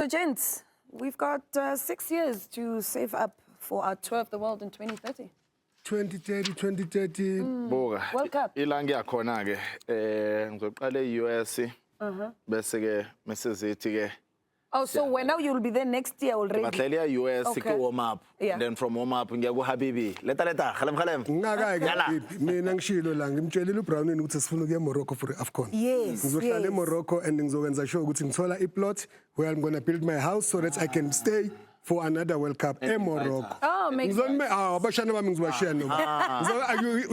So, gents, we've got 6 years to save up for our tour of the world in 2030. 2030. Buka. World Cup. Ilangi yakhona ke ngizoqala e-US bese ke mesizithi ke Oh, so when now you'll be there next year already? Batlalia US Okay. warm up. Yeah. Then from warm up ngiya ku Habibi. Leta khalem. Ngakayi mina ngishilo la ngimtshelile uBrown ukuthi sifuna ukuya eMorocco for AFCON. Yes. Ngizohlala eMorocco and ngizokwenza sure ukuthi ngithola iplot where I'm going to build my house so that I can stay for another World Cup eMorocco. Oh, makes sense. Abashana bami ngizobashiya noma. So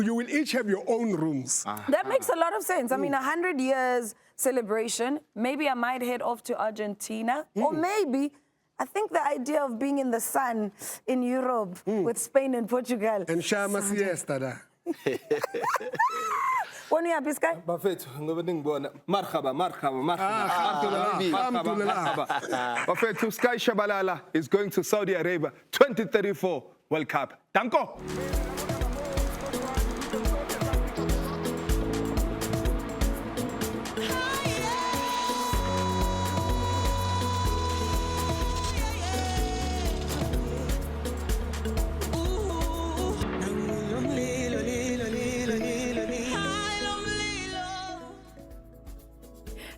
you will each have your own rooms. That makes a lot of sense. I mean, 100 years celebration. Maybe I might head off to Argentina. Or maybe, I think the idea of being in the sun in Europe with Spain and Portugal. And Shama siesta da. When you happy, Sky? Bafethu ngoba ningibona marhaba. Bafethu Sky Tshabalala is going to Saudi Arabia 2034 World Cup. Danko.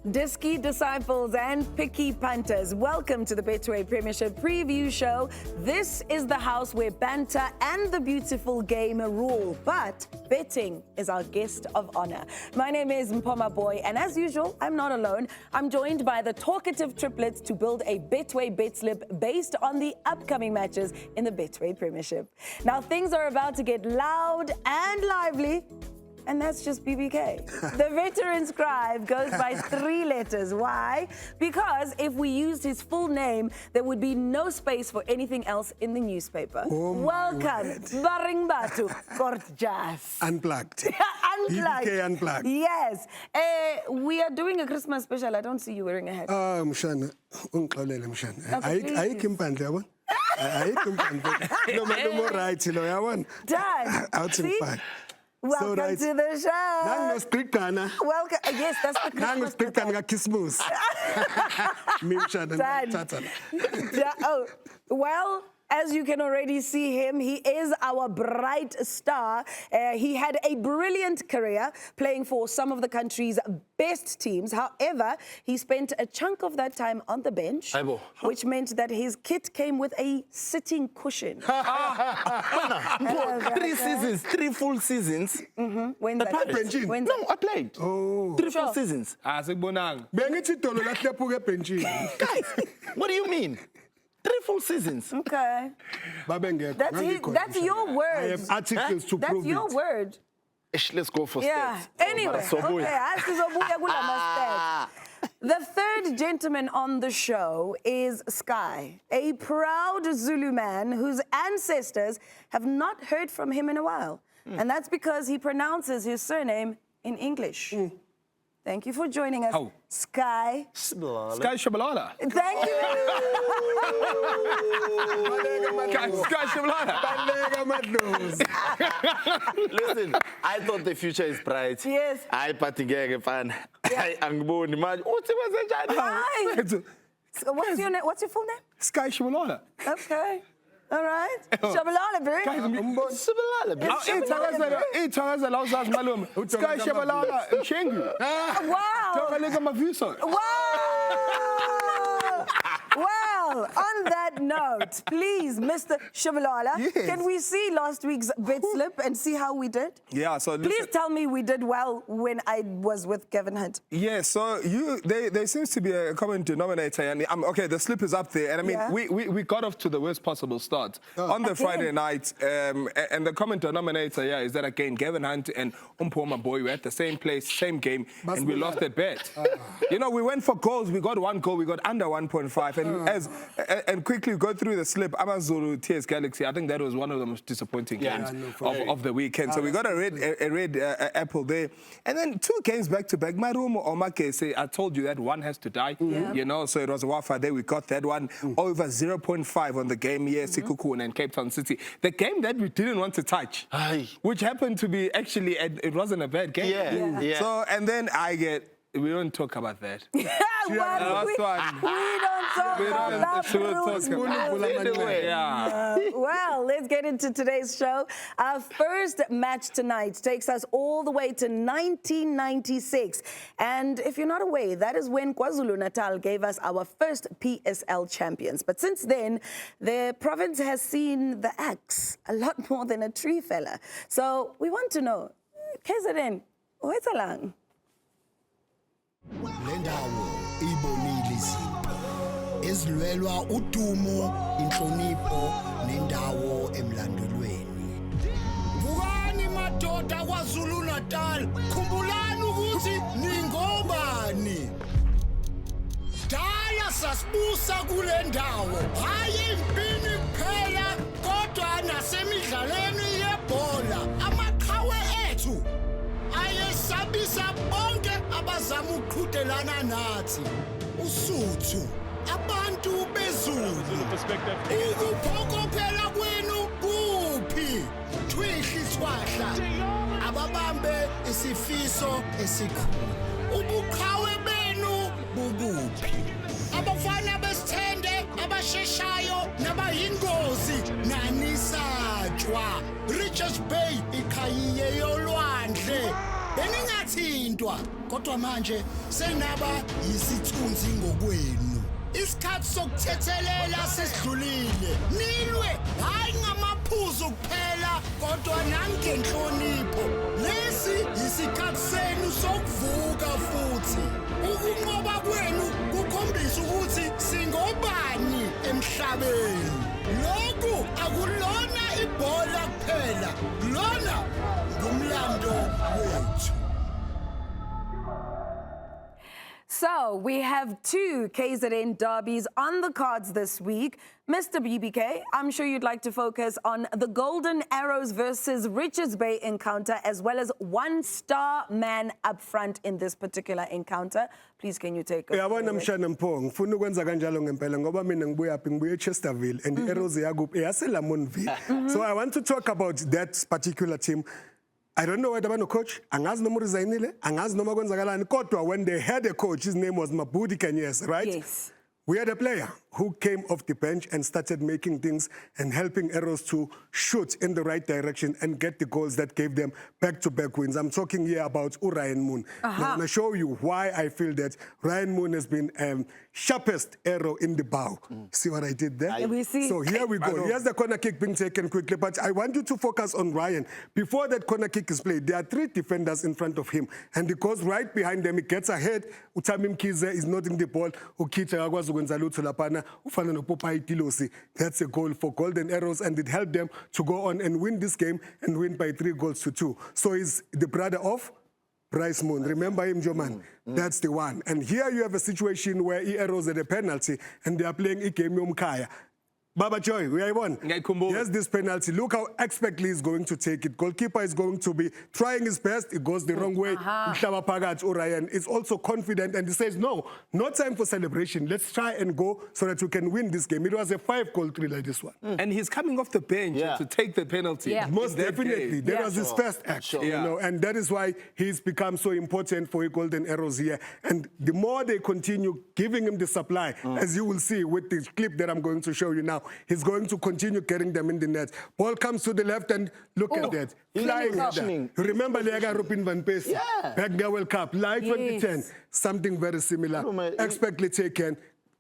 Disky disciples and picky punters, welcome to the Betway Premiership preview show. This is the house where banter and the beautiful game rule, but betting is our guest of honor. My name is Mpho Maboi, and as usual, I'm not alone. I'm joined by the talkative triplets to build a Betway bet slip based on the upcoming matches in the Betway Premiership. Now, things are about to get loud and lively. And that's just BBK. The veteran scribe goes by 3 letters. Why? Because if we used his full name, there would be no space for anything else in the newspaper. Welcome, Baringbatu Gorgeous. Unplugged. Unplugged. BBK Unplugged. Yes. We are doing a Christmas special. I don't see you wearing a hat. Mshana, ungixolele Mshana. Okay, Ayikho impandle yabona? Ayikho impandle. No more right lo yabona? Done. Outing See? fine. Welcome right. to the show. Nangostrictana. Welcome. Yes, that's the Christmas Nangostricana Christmas. Oh, well, as you can already see him, he is our bright star. He had a brilliant career playing for some of the country's best teams. However, he spent a chunk of that time on the bench, which meant that his kit came with a sitting cushion. 3 seasons, 3 full seasons. When's that? When's No, I played. 3 full seasons. Asikubonanga. Bengithi idolo lahlephuka ebenchini. Guys, what do you mean? 3 full seasons. Okay. That's your word. I have articles to prove it. That's your word. Let's go for Yeah. stats. Anyway, the third gentleman on the show is Sky, a proud Zulu man whose ancestors have not heard from him in a while. And that's because he pronounces his surname in English. Thank you for joining us, How? Sky. Sky Tshabalala. Thank you. Sky Tshabalala. Listen, I thought the future is bright. Yes. I party ngeke fan. Angiboni manje. Uthi kwenzenjani? Hi. So what's your name? What's your full name? Sky Tshabalala. Okay. All right. Tshabalala, bro. Tshabalala. Ithakazela uzazi malume. Sky Tshabalala Mshengu. Wow. Tokaleka maviso. Wow! Well, on that note, please, Mr. Tshabalala, can we see last week's bet slip and see how we did? Yeah, so Please tell me we did well when I was with Kevin Hunt. Yeah, so there seems to be a common denominator, and okay, the slip is up there, and I mean we got off to the worst possible start on the Friday night, and the common denominator, is that again Kevin Hunt and Mpho Maboi were at the same place, same game, and we lost the bet. You know, we went for goals, we got 1 goal, we got under 1.5, and quickly go through the slip. AmaZulu TS Galaxy, I think that was one of the most disappointing games of the weekend. So we got a red apple there, and then 2 games back to back. Marumo or Makese, I told you that one has to die. You know, so it was a wafa there. We got that one over 0.5 on the game. Sikukun and Cape Town City. The game that we didn't want to touch, which happened to be actually, it wasn't a bad game. Yeah. So and then I get. We don't talk about that. what? We don't talk about rules. Well, let's get into today's show. Our first match tonight takes us all the way to 1996. And if you're not aware, that is when KwaZulu-Natal gave us our first PSL champions. But since then, the province has seen the axe a lot more than a tree fella. So we want to know, KZN, what's along? Lendawo ibonile izinto ezilwelwa udumo inhlonipho nendawo emlandolweni. Vukani madoda KwaZulu-Natal, khumbulani ukuthi ningobani. Dala sasibusa kule ndawo, hayi impini kuphela kodwa nasemidlalweni yebhola. Amaqhawe ethu ayesabisa bonke abazama ukuqhudelana nathi. Usuthu, abantu bezulu. Ukuphokophela kwenu kuphi? Twihli twahla. Ababambe isifiso esikhulu. Ubuqhawe benu bukuphi? Abafana besithende, abasheshayo, nabayingozi, nanisatshwa. Richards Bay ikhayiye yolwandle. Beningathintwa, kodwa manje senaba yisithunzi ngokwenu. Isikhathi sokuthethelela sesidlulile. Nilwe hayi ngamaphuzu kuphela kodwa nangenhlonipho. Lesi isikhathi senu sokuvuka futhi. Ukunqoba kwenu kukhombisa ukuthi singobani emhlabeni. Lokhu akulona ibhola kuphela. Lona ngumlando wethu. So we have two KZN derbies on the cards this week. Mr. BBK, I'm sure you'd like to focus on the Golden Arrows versus Richards Bay encounter, as well as one star man up front in this particular encounter. Please, can you take over? Yabona mshana Mpho, ngifuna ukwenza kanjalo ngempela ngoba mina ngibuya apha ngibuye eChesterville and i-Arrows yakuphi eyaseLamontville. So I want to talk about that particular team. I don't know whether bano coach, angazi noma resignile, angazi noma kwenzakalani, kodwa when they had a coach, his name was Mabudi Kanyese, right? Yes. We had a player who came off the bench and started making things and helping Arrows to shoot in the right direction and get the goals that gave them back-to-back wins. I'm talking here about Ryan Moon. Now, I'm going to show you why I feel that Ryan Moon has been sharpest arrow in the bow. See what I did there? We see. So here we go. Here's the corner kick being taken quickly, but I want you to focus on Ryan. Before that corner kick is played, there are three defenders in front of him, and he goes right behind them. He gets ahead. Utamim Kize is noting the ball. That's a goal for Golden Arrows, and it helped them to go on and win this game and win by 3-2. So he's the brother of Bryce Moon. Remember him, Joman? That's the one. And here you have a situation where Arrows had a penalty and they are playing Ike Mkaya. Baba Joy, we are one. Yes, this penalty. Look how expertly he's going to take it. Goalkeeper is going to be trying his best. It goes the wrong way. Orion is also confident and he says, no time for celebration. Let's try and go so that we can win this game. It was a 5-goal thriller, this one. And he's coming off the bench to take the penalty. Yeah. Most definitely. That was his first act. You know, and that is why he's become so important for Golden Arrows here. And the more they continue giving him the supply, as you will see with the clip that I'm going to show you now, he's going to continue getting them in the net. Ball comes to the left and look at that. Flying header. Remember Lega Rupin Van Persie? Yeah. Back there World Cup, like 2010. Something very similar. Expertly taken.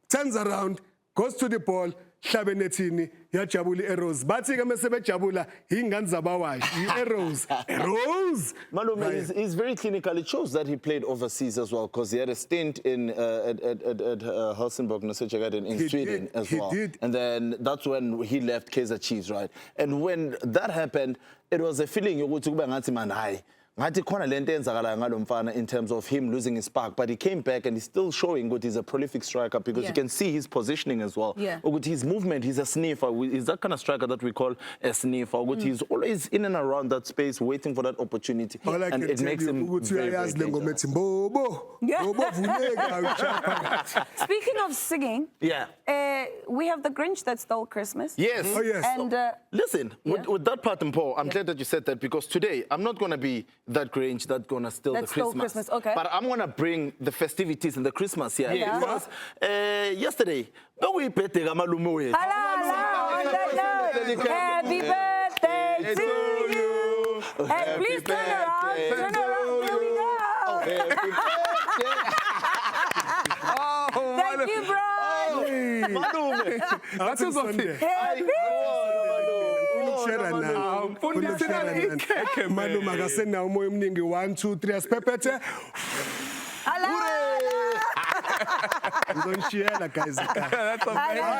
Turns around, goes to the ball. Hlabenethini yajabula Arrows. Bathi ke mesebe jabula ingane zabawashi Arrows. Arrows. Malume is very clinical. It shows that he played overseas as well because he had a stint in at Helsingborg in Sweden as well. He did. And then that's when he left Kaizer Chiefs, right? And when that happened, it was a feeling ukuthi kube ngathi man hayi ngathi khona lento enzakala ngalomfana in terms of him losing his spark, but he came back and he's still showing that he's a prolific striker because you can see his positioning as well. His movement, he's a sniffer. He's that kind of striker that we call a sniffer. He's always in and around that space waiting for that opportunity. And it makes him very, very dangerous. Speaking of singing, we have the Grinch that stole Christmas. Yes. Oh, yes. And listen, with that part, Mpho, I'm glad that you said that because today I'm not going to be that Grinch that's gonna steal That's the still Christmas. Christmas, okay. But I'm gonna bring the festivities and the Christmas here. Yeah. Because yesterday, when we played the Gamalumu, Happy birthday to you. Hey, please turn around. Turn around. Here we go. Thank you, bro. That's a Sunday. Happy Maluma akasena umoya omningi 1 2 3 asipephethe ngizonishiyela guys.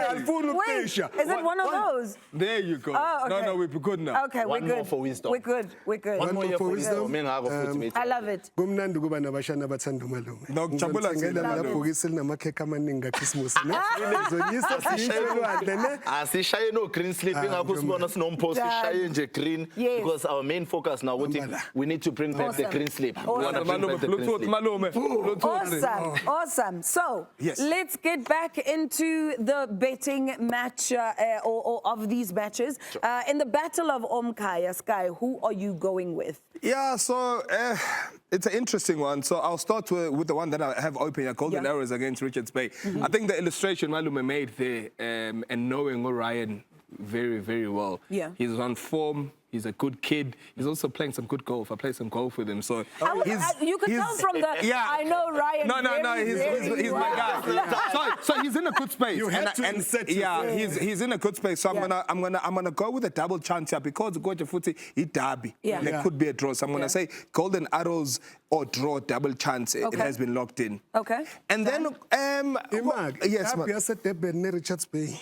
Alifuna ukutesha. Is it one of those? There you go. Oh, okay. No, we're good now. Okay, we're One good. more for wisdom. We're good. We're good. One more year for wisdom. I love it. Kumnandi ukuba nabashana abathanda umalume. No, Tshabalala Ngizongela Love it. labhokisi linamakhekhe amaningi kaChristmas ne. Ngizonyisa sishelwane ne. Asishaye no green sleep ingakho sibona sinompost sishaye nje green Yes. because our main focus now we need to bring back the Awesome. green sleep. We Awesome. wanna bring back the green sleep. Awesome, awesome. So Yes. let's get back into the betting match or of these matches. In the Battle of Omkhaya, Sky, who are you going with? Yeah, so it's an interesting one. So I'll start with the one that I have open here, Golden Yeah. Arrows against Richards Bay. I think the illustration Malume made there, and knowing Orion very, very well. Yeah. He's on form. He's a good kid. He's also playing some good golf. I played some golf with him. So You could tell from the, I know Ryan. No, he's my guy. So he's in a good space. You have to insert yourself. he's in a good space. So I'm gonna go with a double chance here because Goja Futi he derby. Yeah. There could be a draw. So I'm gonna say Golden Arrows or draw double chance. It Okay. has been locked in. Okay. And then yes, Derby yaseDurban neRichards Bay.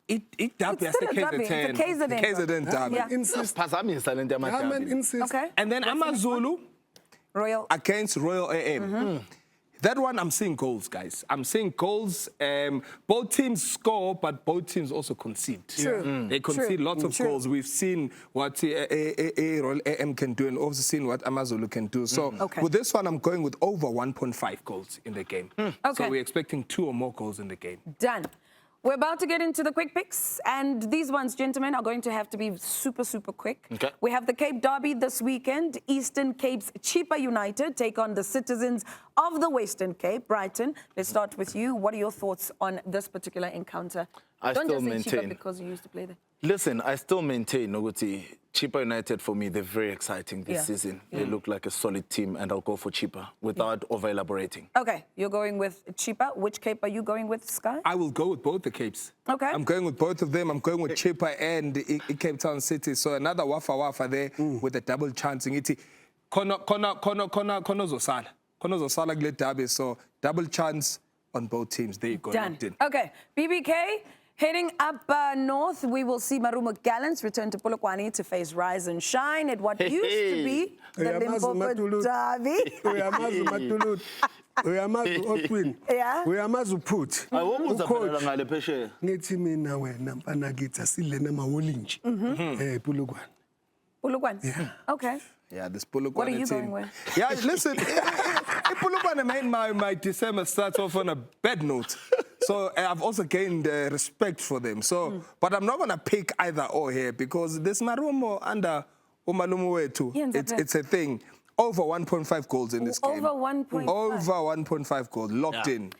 It derby It's still a derby. It's a KZN. KZN derby. Yeah. Insist. Phazamisa lento Yaman yamajabi. insist. Okay. And then AmaZulu Royal. against Royal AM. That one, I'm seeing goals, guys. I'm seeing goals. Both teams score, but both teams also concede. True. They concede True. lots of True. goals. We've seen what Royal AM can do and also seen what AmaZulu can do. So Okay. with this one, I'm going with over 1.5 goals in the game. Okay. So we're expecting 2 or more goals in the game. Done. We're about to get into the quick picks, and these ones, gentlemen, are going to have to be super, super quick. Okay. We have the Cape Derby this weekend. Eastern Cape's Cheaper United take on the citizens of the Western Cape, Brighton. Let's start with you. What are your thoughts on this particular encounter? I Don't still just say Cheaper maintain. because you used to play there. Listen, I still maintain, Noguti, Cheaper United for me, they're very exciting this Yeah. season. They look like a solid team, and I'll go for Cheaper without over-elaborating. Okay, you're going with Cheaper. Which Cape are you going with, Sky? I will go with both the Capes. Okay. I'm going with both of them. I'm going with Chipper and Cape Town City. So another wafa there with a double chancing. It's kono zosala kule derby. So double chance on both teams. There you go. Done. locked in. Okay, BBK. Heading up north, we will see Marumo Gallants return to Polokwane to face Rise and Shine at what used to be the Uyamazi Limpopo Derby. Uyamazi uMatuluti. Uyamazi uOtwin. Yeah. Uyamazi uPhuthi. Awokuzaphelela ngale phesheya. Ngithi mina wena mfana kithi asilena mawolinji. Polokwane. Polokwane? Yeah. Okay. Yeah, this Polokwane What are you team. going with? Yeah, listen, Polokwane made my December start off on a bad note. So I've also gained respect for them. So, but I'm not going to pick either or here because this Marumo under Umalumu Wetu, it's a thing. Over 1.5 goals in this game. Over 1.5. Over 1.5 goals, locked in.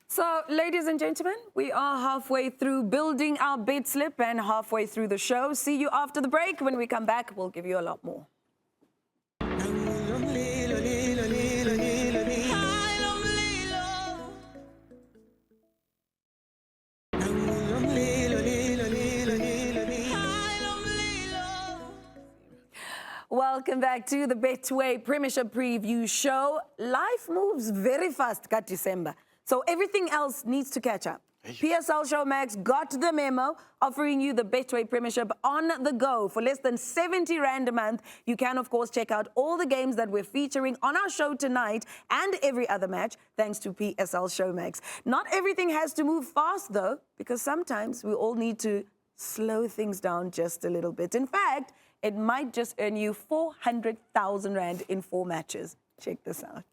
So, ladies and gentlemen, we are halfway through building our bet slip and halfway through the show. See you after the break. When we come back, we'll give you a lot more. Welcome back to the Betway Premiership Preview Show. Life moves very fast, got December. So everything else needs to catch up. PSL Showmax got the memo, offering you the Betway Premiership on the go for less than 70 Rand a month. You can, of course, check out all the games that we're featuring on our show tonight and every other match, thanks to PSL Showmax. Not everything has to move fast, though, because sometimes we all need to slow things down just a little bit. In fact, it might just earn you 400,000 Rand in 4 matches. Check this out.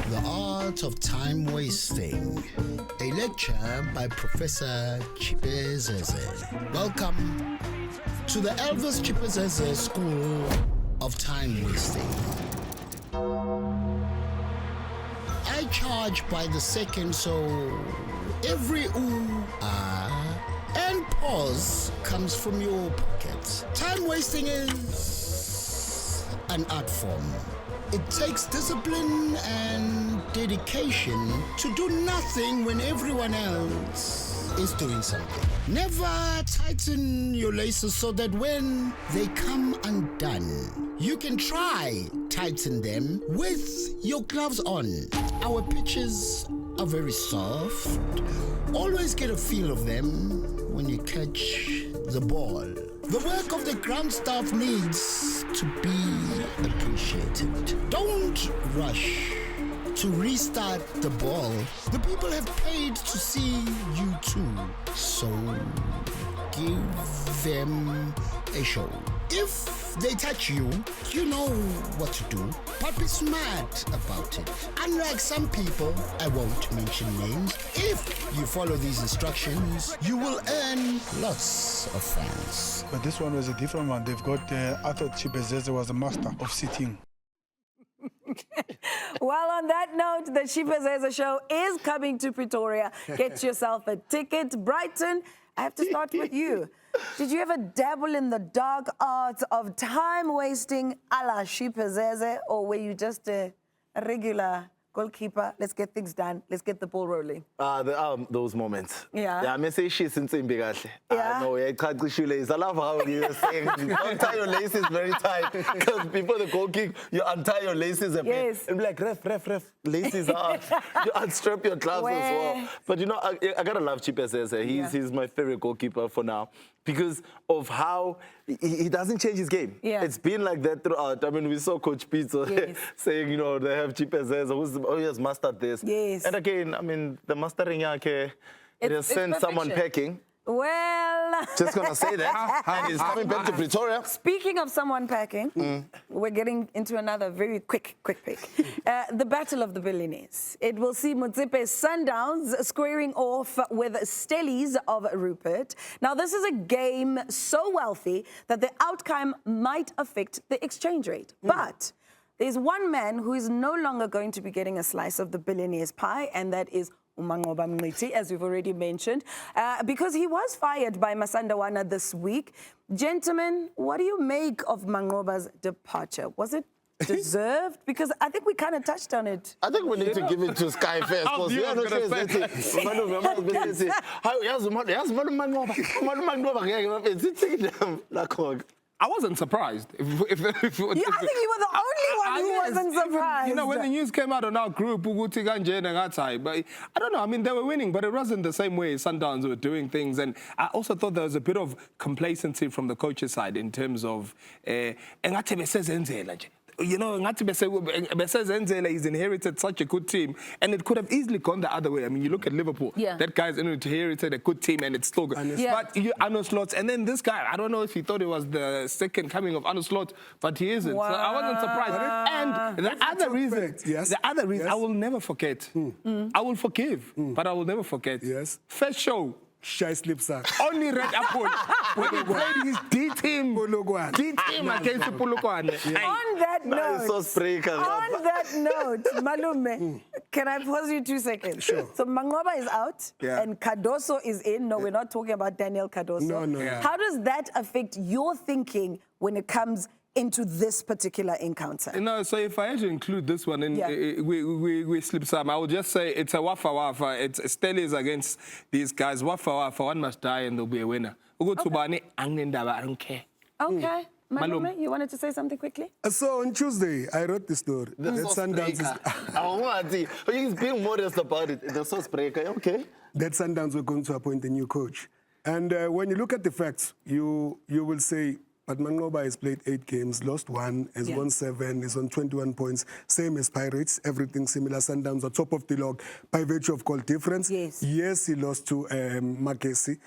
The Art of Time Wasting. A lecture by Professor Chipezeze. Welcome to the Elvis Chipazeze School of Time Wasting. I charge by the second, so every ooh, ah, and pause comes from your pocket. Time wasting is an art form. It takes discipline and dedication to do nothing when everyone else is doing something. Never tighten your laces so that when they come undone, you can try tighten them with your gloves on. Our pitches are very soft. Always get a feel of them when you catch the ball. The work of the ground staff needs to be appreciated. Don't rush to restart the ball. The people have paid to see you too. So give them a show. If they touch you, you know what to do, but be smart about it. Unlike some people, I won't mention names, if you follow these instructions, you will earn lots of fans. But this one was a different one. They've got, I thought Chipazeze was a master of sitting. Well, on that note, the Chipazeze show is coming to Pretoria. Get yourself a ticket. Brighton, I have to start with you. Did you ever dabble in the dark arts of time wasting a la Chipazeze, or were you just a regular goalkeeper? Let's get things done. Let's get the ball rolling. There are those moments. Yeah. Yeah, I may say she's in Tsimbikahle. Yeah. No, I can't do shoelaces. I love how you're saying, don't tie your laces very tight. Because before the goal kick, you untie your laces a bit. Yes. And be like, ref, laces are out. You unstrap your gloves as well. But you know, I gotta love Chipazeze. He's my favorite goalkeeper for now, because of how he doesn't change his game. Yeah. It's been like that throughout. I mean, we saw Coach Pizzo saying, you know, they have Chipazeze, he has mastered this. Yes. And again, I mean, the mastering yake, it has sent someone packing. Well, Just gonna say that. And he's coming back to Pretoria. speaking of someone packing, we're getting into another very quick pick. The Battle of the Billionaires. It will see Motsepe's Sundowns squaring off with Stellies of Rupert. Now, this is a game so wealthy that the outcome might affect the exchange rate. But there's one man who is no longer going to be getting a slice of the billionaire's pie, and that is Mpho Maboi, as we've already mentioned, because he was fired by Masandawana this week. Gentlemen, what do you make of Mangoba's departure? Was it deserved? Because I think we kind of touched on it. I think we need to give it to Sky first. Because we are not sure I wasn't surprised. I think you were the only one who wasn't surprised. You know, when the news came out on our group, but I don't know, I mean, they were winning, but it wasn't the same way Sundowns were doing things. And I also thought there was a bit of complacency from the coach's side in terms of, you know, he's inherited such a good team, and it could have easily gone the other way. I mean, you look at Liverpool. Yeah. That guy's inherited a good team, and it's still good. Yeah. But you Arno Slots, and then this guy, I don't know if he thought it was the second coming of Arno Slots, but he isn't. Wow. So I wasn't surprised. And the other reason, I will never forget. I will forgive, but I will never forget. Yes. First show. Shy slips are. Only red apple when he played his D team against Polokwane. On that note, on that note, Malume, can I pause you 2 seconds? Sure. So Mangoba is out and Cardoso is in. No, we're not talking about Daniel Cardoso. No. How does that affect your thinking when it comes into this particular encounter? No, so if I had to include this one in, we slip some. I would just say it's a wafa. It's Stellies against these guys. Wafa, one must die and there'll be a winner. I don't care. Okay. Malume, you wanted to say something quickly? So on Tuesday, I wrote the story. That Sundowns He's being modest about it. The sauce breaker, okay. That Sundowns were going to appoint a new coach. And when you look at the facts, you will say, but Mangoba has played 8 games, lost 1, has won 7, is on 21 points, same as Pirates, everything similar. Sundowns are top of the log by virtue of goal difference. Yes, he lost to Makesi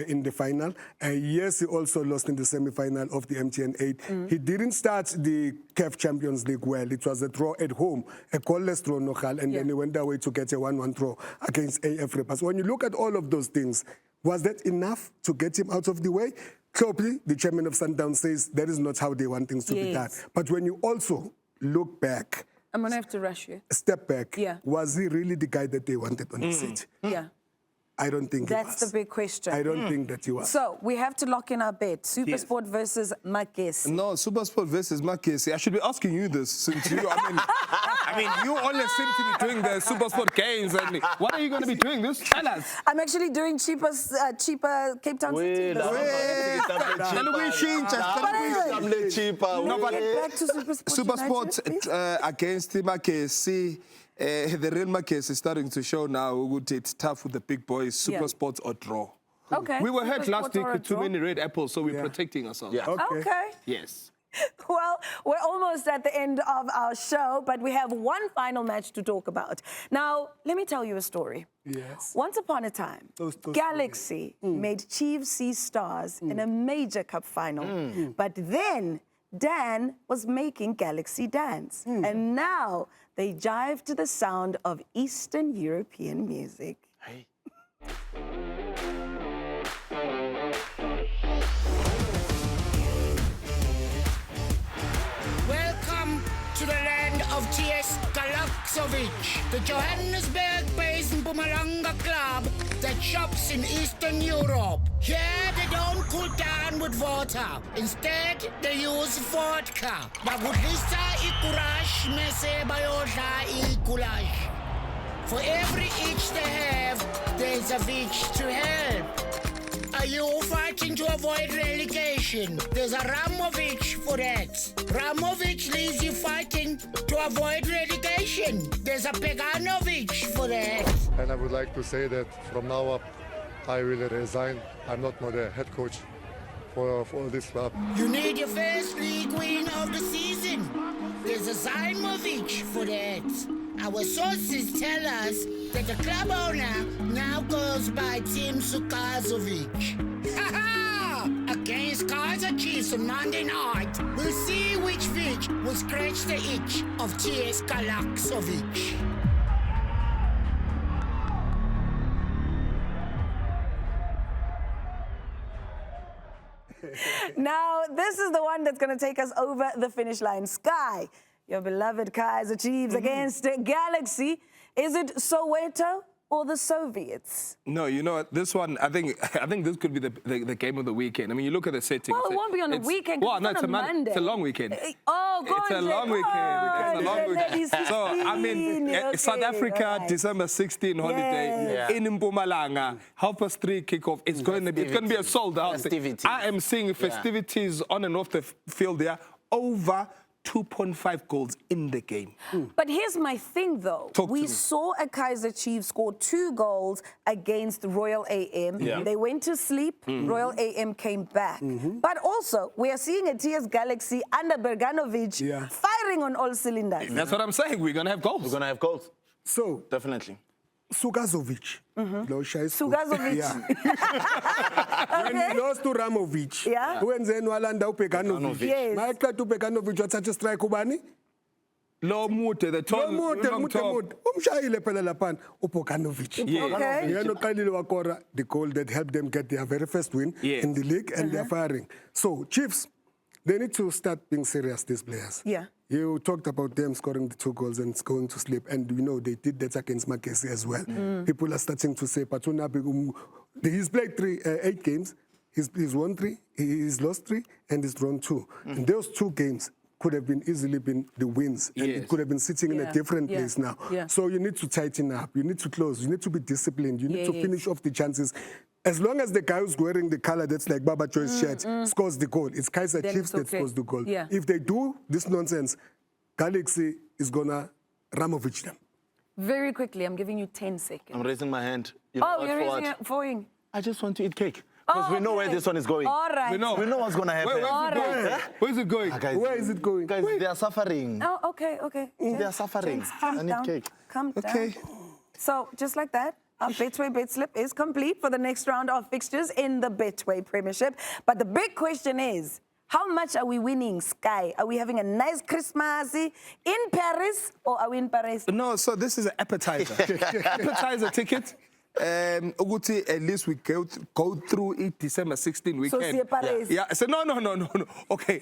in the final. Yes, he also lost in the semi-final of the MTN 8. He didn't start the CAF Champions League well. It was a draw at home, a goalless draw, Nochal, and then he went away to get a 1-1 draw against AF Rippers. When you look at all of those things, was that enough to get him out of the way? Klopi, the chairman of Sundowns, says that is not how they want things to be done. But when you also look back, I'm going to have to rush you. step back, Yeah. was he really the guy that they wanted on the seat? Yeah. I don't think he was. That's the big question. I don't think that he was. So we have to lock in our bet. Supersport versus Makesi. No, Supersport versus Makesi. I should be asking you this since you, I mean, you only seem to be doing the Supersport games. And what are you going to be doing this? Tell us. I'm actually doing cheaper Cape Town City. Shall we change? No, but back to Supersport United, Supersport against the Makesi. The real Makesi is starting to show now. It's tough with the big boys. Supersport or draw. Okay. We were hurt last Supersport or a week with too draw? many red apples, so we're protecting ourselves. Yeah. Okay. Yes. Well, we're almost at the end of our show, but we have one final match to talk about. Now, let me tell you a story. Yes. Once upon a time, Galaxy made Chiefs see stars in a major cup final. But then Dan was making Galaxy dance. And now they jive to the sound of Eastern European music. Hey. Welcome to the land of T.S. Galaksovic, the Johannesburg-based Mpho Mhlongo club that shops in Eastern Europe. Here they don't cool down with water. Instead, they use vodka. Bagudlisa ikurash mese bayodla ikulash. For every itch they have, there's a vitch to help. Are you fighting to avoid relegation? There's a Ramovic for that. Ramovic leaves you fighting to avoid relegation. There's a Peganovic for that. And I would like to say that from now up, I will resign. I'm not more the head coach for this club. You need your first league win of the season. There's a Zaimovic for that. Our sources tell us that the club owner now goes by Tim Sukazovic. Against Kaizer Chiefs on Monday night, we'll see which Vic will scratch the itch of T.S. Galaksovic. Now, this is the one that's going to take us over the finish line. Sky, your beloved Kaizer Chiefs against Galaxy. Is it Soweto or the Soviets? No, you know what? This one, I think this could be the game of the weekend. I mean, you look at the setting. Well, it won't be on a weekend. Well, no, it's it's on a Monday. It's a long weekend. Oh, It's a long weekend. It's a long weekend. So, I mean, South Africa, December 16 holiday in Mpumalanga, 3:30 kickoff. It's going to be a sold out. Festivities. I am seeing festivities on and off the field there. Over 2.5 goals in the game. But here's my thing, though. We saw a Kaizer Chiefs score 2 goals against Royal AM. They went to sleep. Royal AM came back. But also, we are seeing a TS Galaxy under Berganovic firing on all cylinders. That's what I'm saying. We're going to have goals. We're going to have goals. So, Definitely. Sukazovic. Sukazovic. When he lost to Ramovic, when then Walanda Upeganovic. Yes. Maqeda uPeganovic wathatha strike ubani? Lo Mute, the tall, long top. Umshayile phela lapha uBoganovic. Okay. Yena oqalile wakora the goal that helped them get their very first win in the league, and they're firing. So, Chiefs, they need to start being serious, these players. Yeah. You talked about them scoring the 2 goals and going to sleep, and you know they did that against Makesi as well. People are starting to say, he's played 8 games, he's won 3, he's lost 3, and he's drawn 2. And those 2 games could have been easily been the wins, and it could have been sitting in a different place now. So you need to tighten up, you need to close, you need to be disciplined, you need to finish off the chances. As long as the guy who's wearing the color that's like Baba Joy's shirt scores the goal, it's Kaizer Chiefs that scores the goal. If they do this nonsense, Galaxy is gonna Ramovic them. Very quickly, I'm giving you 10 seconds. I'm raising my hand. You know what, you're for raising what? it for him. I just want to eat cake. Because we know where this one is going. All right. We know what's going to happen. Where's it going? Guys, Where is it going? Guys, they are suffering. Oh, okay. They are suffering. I need cake. Calm down. So, just like that, our Betway bet slip is complete for the next round of fixtures in the Betway Premiership. But the big question is, how much are we winning, Sky? Are we having a nice Christmas in Paris, or are we in Paris? No, so this is an appetizer. Appetizer ticket. Uguti, at least we go through it December 16 weekend. So separate. Yeah. So no. Okay.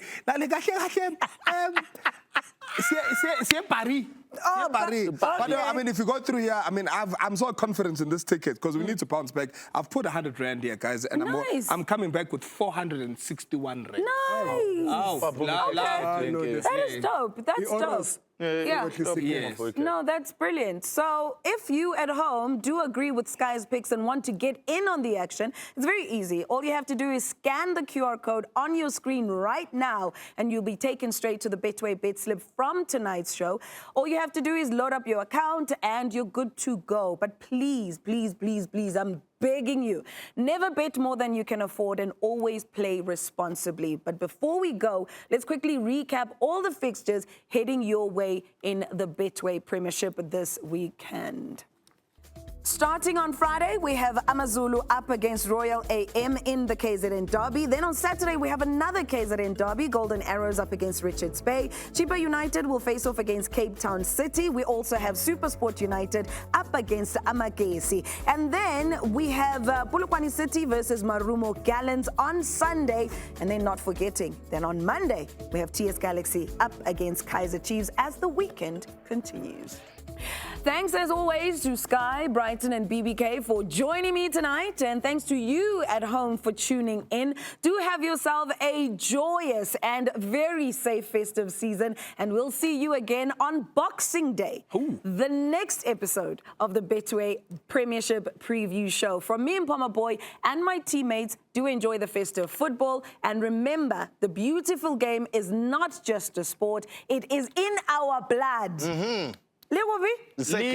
Paris. Oh, Paris. But okay. I mean, if you go through here, I mean, I'm so confident in this ticket because we need to bounce back. I've put 100 rand here, guys, and Nice. I'm coming back with 461 rand. Nice. That is dope. That's dope. Yeah. Yes. No, that's brilliant. So if you at home do agree with Sky's picks and want to get in on the action, it's very easy. All you have to do is scan the QR code on your screen right now and you'll be taken straight to the Betway bet slip from tonight's show. All you have to do is load up your account and you're good to go. But please, I'm begging you, never bet more than you can afford and always play responsibly. But before we go, let's quickly recap all the fixtures heading your way in the Betway Premiership this weekend. Starting on Friday, we have AmaZulu up against Royal AM in the KZN Derby. Then on Saturday, we have another KZN Derby, Golden Arrows up against Richards Bay. Chipa United will face off against Cape Town City. We also have SuperSport United up against Amagesi. And then we have Polokwane City versus Marumo Gallants on Sunday. And then not forgetting, then on Monday, we have TS Galaxy up against Kaizer Chiefs as the weekend continues. Thanks as always to Sky, Brighton and BBK for joining me tonight, and thanks to you at home for tuning in. Do have yourself a joyous and very safe festive season, and we'll see you again on Boxing Day, the next episode of the Betway Premiership Preview Show. From me, Mpho Maboi, and my teammates, do enjoy the festive football, and remember, the beautiful game is not just a sport, it is in our blood. Happy